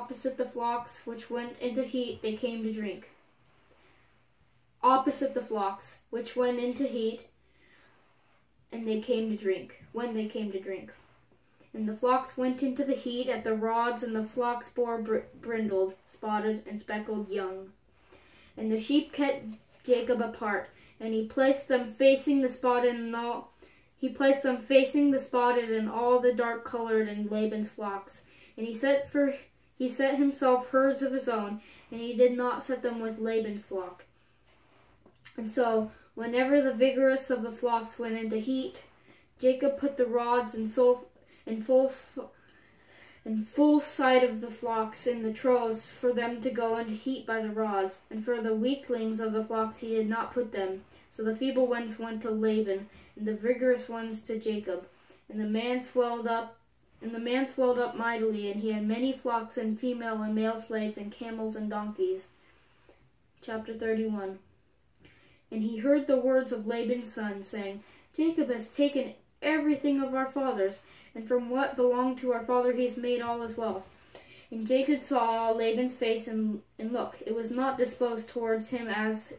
opposite the flocks which went into heat, they came to drink. Opposite the flocks which went into heat, and they came to drink, when they came to drink. And the flocks went into the heat at the rods, and the flocks bore brindled, spotted, and speckled young. And the sheep kept Jacob apart, and he placed them facing the spotted and all. He placed them facing the spotted and all the dark-colored in Laban's flocks. And he set himself herds of his own, and he did not set them with Laban's flock. And so, whenever the vigorous of the flocks went into heat, Jacob put the rods in full sight of the flocks in the troughs for them to go into heat by the rods, and for the weaklings of the flocks he did not put them. So the feeble ones went to Laban, and the vigorous ones to Jacob. And the man swelled up mightily, and he had many flocks and female and male slaves and camels and donkeys. Chapter 31. And he heard the words of Laban's son, saying, Jacob has taken everything of our fathers, and from what belonged to our father he has made all his wealth. And Jacob saw Laban's face, and look, it was not disposed towards him as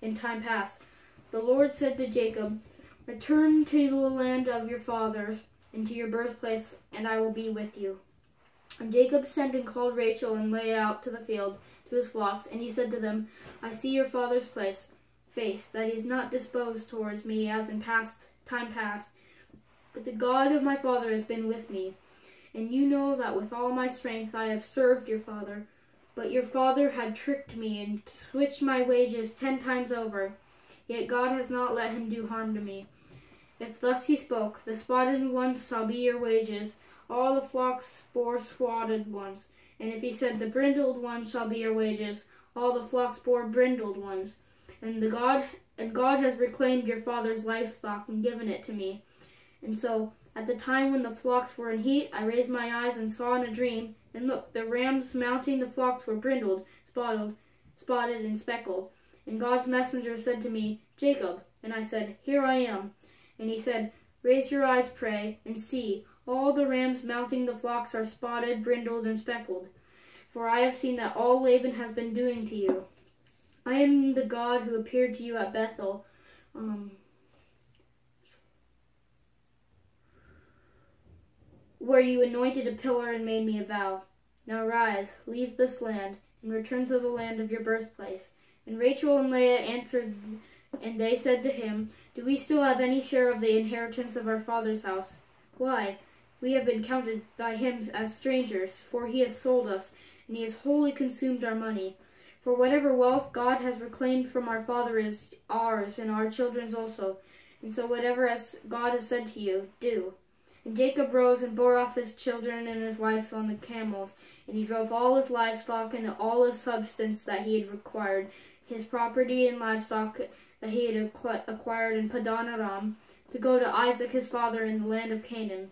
in time past. The Lord said to Jacob, Return to the land of your fathers, and to your birthplace, and I will be with you. And Jacob sent and called Rachel and Leah out to the field to his flocks, and he said to them, I see your father's face, that he is not disposed towards me as in time past, but the God of my father has been with me. And you know that with all my strength I have served your father. But your father had tricked me and switched my wages 10 times over. Yet God has not let him do harm to me. If thus he spoke, the spotted ones shall be your wages, all the flocks bore spotted ones. And if he said, the brindled ones shall be your wages, all the flocks bore brindled ones. And God has reclaimed your father's livestock and given it to me. And so, at the time when the flocks were in heat, I raised my eyes and saw in a dream, and look, the rams mounting the flocks were brindled, spotted, and speckled. And God's messenger said to me, Jacob. And I said, Here I am. And he said, Raise your eyes, pray, and see, all the rams mounting the flocks are spotted, brindled, and speckled. For I have seen that all Laban has been doing to you. I am the God who appeared to you at Bethel, where you anointed a pillar and made me a vow. Now rise, leave this land, and return to the land of your birthplace. And Rachel and Leah answered, and they said to him, Do we still have any share of the inheritance of our father's house? Why, we have been counted by him as strangers, for he has sold us, and he has wholly consumed our money. For whatever wealth God has reclaimed from our father is ours, and our children's also. And so whatever God has said to you, do. And Jacob rose and bore off his children and his wife on the camels, and he drove all his livestock and all his substance that he had required, his property and livestock that he had acquired in Padan Aram, to go to Isaac his father in the land of Canaan.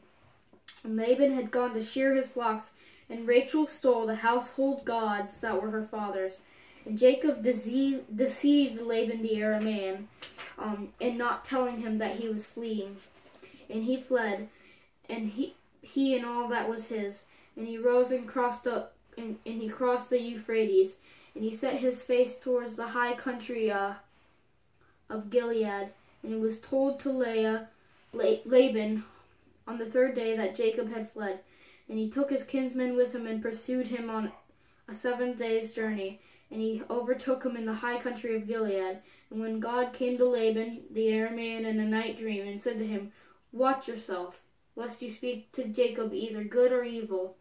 And Laban had gone to shear his flocks, and Rachel stole the household gods that were her father's. And Jacob deceived Laban the Aramean, in not telling him that he was fleeing. And he fled, and he and all that was his. And he rose and crossed and he crossed the Euphrates, and he set his face towards the high country of Gilead. And it was told to Laban on the 3rd day that Jacob had fled. And he took his kinsmen with him and pursued him on a 7 days' journey. And he overtook him in the high country of Gilead. And when God came to Laban the Aramean in a night dream, and said to him, Watch yourself, lest you speak to Jacob either good or evil.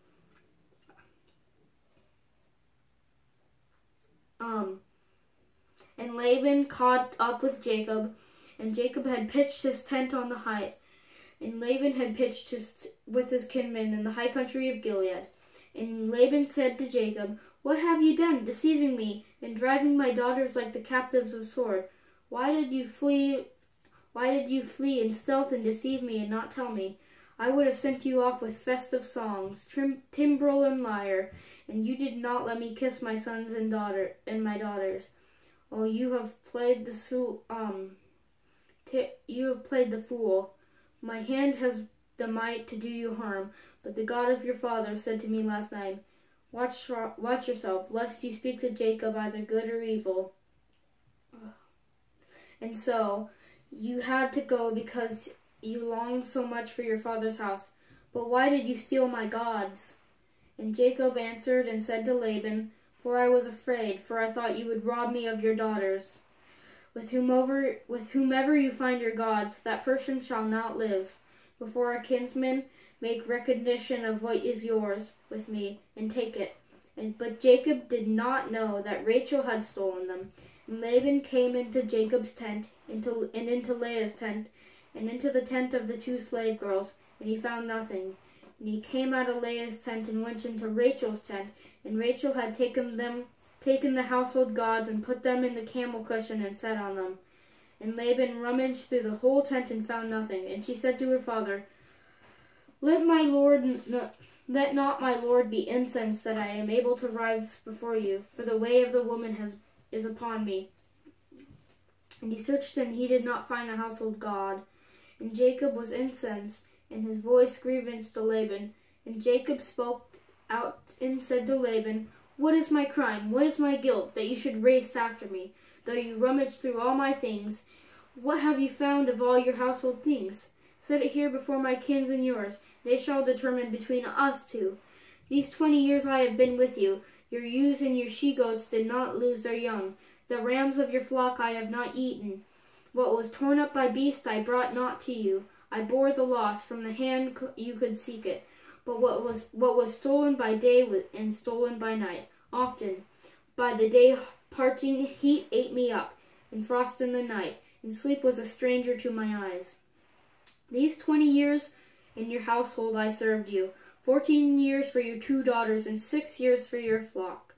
And Laban caught up with Jacob, and Jacob had pitched his tent on the height, and Laban had pitched with his kinsmen in the high country of Gilead. And Laban said to Jacob, What have you done, deceiving me, and driving my daughters like the captives of sword? Why did you flee in stealth and deceive me and not tell me? I would have sent you off with festive songs, timbrel and lyre, and you did not let me kiss my sons and my daughters. Oh, you have played the fool. My hand has the might to do you harm, but the God of your father said to me last night, Watch yourself, lest you speak to Jacob either good or evil. And so you had to go because you longed so much for your father's house. But why did you steal my gods? And Jacob answered and said to Laban, For I was afraid, for I thought you would rob me of your daughters. With whomever you find your gods, that person shall not live. Before our kinsmen, make recognition of what is yours with me, and take it. But Jacob did not know that Rachel had stolen them. And Laban came into Jacob's tent, into Leah's tent, and into the tent of the 2 slave girls, and he found nothing. And he came out of Leah's tent and went into Rachel's tent, and Rachel had taken the household gods and put them in the camel cushion and sat on them. And Laban rummaged through the whole tent and found nothing. And she said to her father, Let not my lord be incensed that I am able to rise before you, for the way of the woman is upon me. And he searched and he did not find the household god. And Jacob was incensed, and his voice grievous to Laban. And Jacob spoke out and said to Laban, What is my crime? What is my guilt, that you should race after me? Though you rummage through all my things, what have you found of all your household things? Set it here before my kins and yours. They shall determine between us 2. These 20 years I have been with you. Your ewes and your she-goats did not lose their young. The rams of your flock I have not eaten. What was torn up by beasts I brought not to you. I bore the loss, from the hand you could seek it. But what was stolen by day and stolen by night. Often, by the day parching heat ate me up, and frost in the night, and sleep was a stranger to my eyes. These 20 years in your household I served you, 14 years for your 2 daughters, and 6 years for your flocks.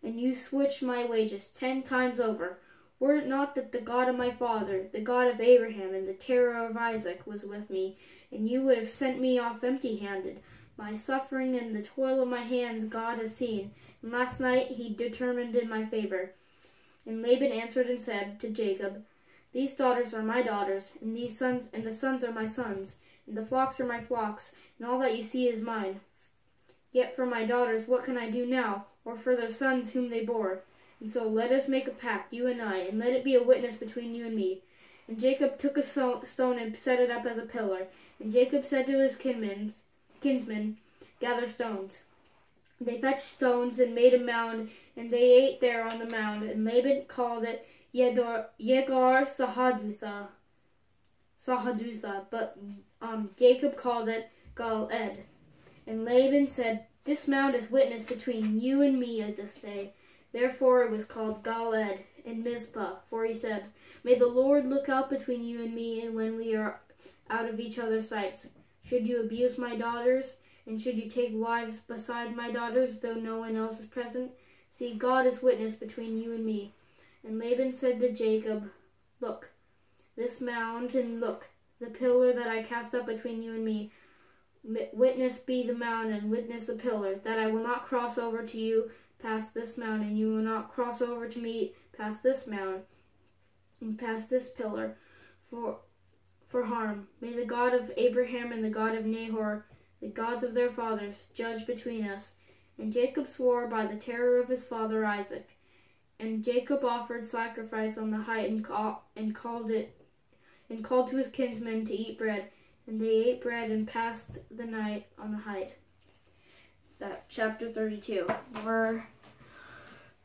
And you switched my wages 10 times over. Were it not that the God of my father, the God of Abraham, and the terror of Isaac was with me, and you would have sent me off empty-handed. My suffering and the toil of my hands God has seen, and last night he determined in my favor. And Laban answered and said to Jacob, These daughters are my daughters, and the sons are my sons, and the flocks are my flocks, and all that you see is mine. Yet for my daughters what can I do now, or for their sons whom they bore? And so let us make a pact, you and I, and let it be a witness between you and me. And Jacob took a stone and set it up as a pillar. And Jacob said to his kinsmen, Gather stones. They fetched stones and made a mound, and they ate there on the mound. And Laban called it Yegar Sahadutha, but Jacob called it Gal-ed. And Laban said, This mound is witness between you and me at this day. Therefore it was called Gal-ed in Mizpah, for he said, May the Lord look out between you and me, and when we are out of each other's sights. Should you abuse my daughters, and should you take wives beside my daughters, though no one else is present? See, God is witness between you and me. And Laban said to Jacob, Look, this mound, and look, the pillar that I cast up between you and me. Witness be the mound, and witness the pillar, that I will not cross over to you past this mound, and you will not cross over to me past this mound, and past this pillar, for harm. May the God of Abraham and the God of Nahor, the gods of their fathers, judge between us. And Jacob swore by the terror of his father Isaac. And Jacob offered sacrifice on the height, and called to his kinsmen to eat bread. And they ate bread and passed the night on the height. That chapter 32.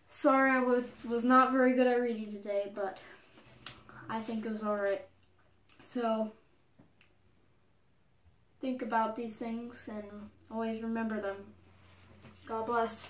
Sorry I was not very good at reading today, but I think it was alright. So, think about these things and always remember them. God bless.